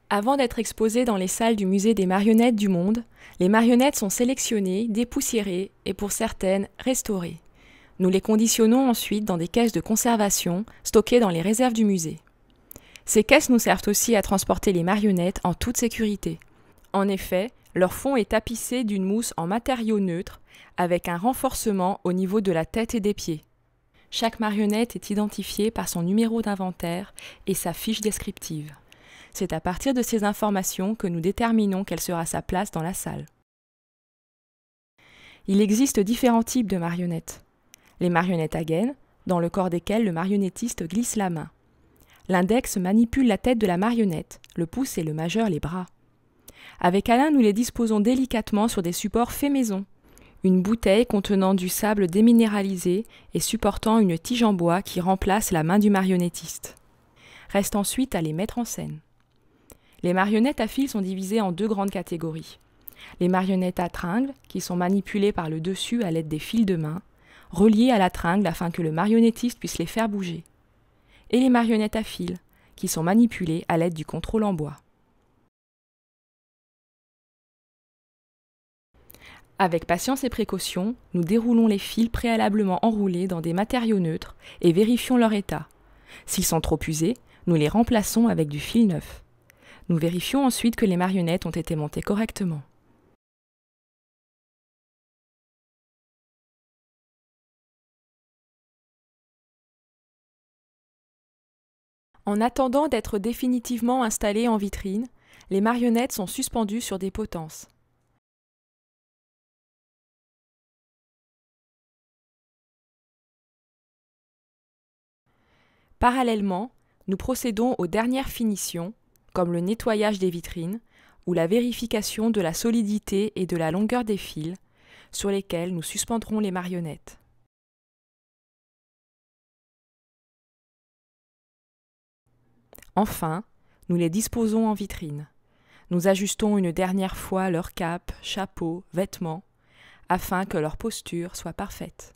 Avant d'être exposées dans les salles du musée des marionnettes du monde, les marionnettes sont sélectionnées, dépoussiérées et pour certaines restaurées. Nous les conditionnons ensuite dans des caisses de conservation stockées dans les réserves du musée. Ces caisses nous servent aussi à transporter les marionnettes en toute sécurité. En effet, leur fond est tapissé d'une mousse en matériaux neutres avec un renforcement au niveau de la tête et des pieds. Chaque marionnette est identifiée par son numéro d'inventaire et sa fiche descriptive. C'est à partir de ces informations que nous déterminons quelle sera sa place dans la salle. Il existe différents types de marionnettes. Les marionnettes à gaine, dans le corps desquelles le marionnettiste glisse la main. L'index manipule la tête de la marionnette, le pouce et le majeur les bras. Avec Alain, nous les disposons délicatement sur des supports faits maison. Une bouteille contenant du sable déminéralisé et supportant une tige en bois qui remplace la main du marionnettiste. Reste ensuite à les mettre en scène. Les marionnettes à fil sont divisées en deux grandes catégories. Les marionnettes à tringle, qui sont manipulées par le dessus à l'aide des fils de main, reliées à la tringle afin que le marionnettiste puisse les faire bouger. Et les marionnettes à fil, qui sont manipulées à l'aide du contrôle en bois. Avec patience et précaution, nous déroulons les fils préalablement enroulés dans des matériaux neutres et vérifions leur état. S'ils sont trop usés, nous les remplaçons avec du fil neuf. Nous vérifions ensuite que les marionnettes ont été montées correctement. En attendant d'être définitivement installées en vitrine, les marionnettes sont suspendues sur des potences. Parallèlement, nous procédons aux dernières finitions, comme le nettoyage des vitrines ou la vérification de la solidité et de la longueur des fils, sur lesquels nous suspendrons les marionnettes. Enfin, nous les disposons en vitrine. Nous ajustons une dernière fois leur cape, chapeau, vêtements, afin que leur posture soit parfaite.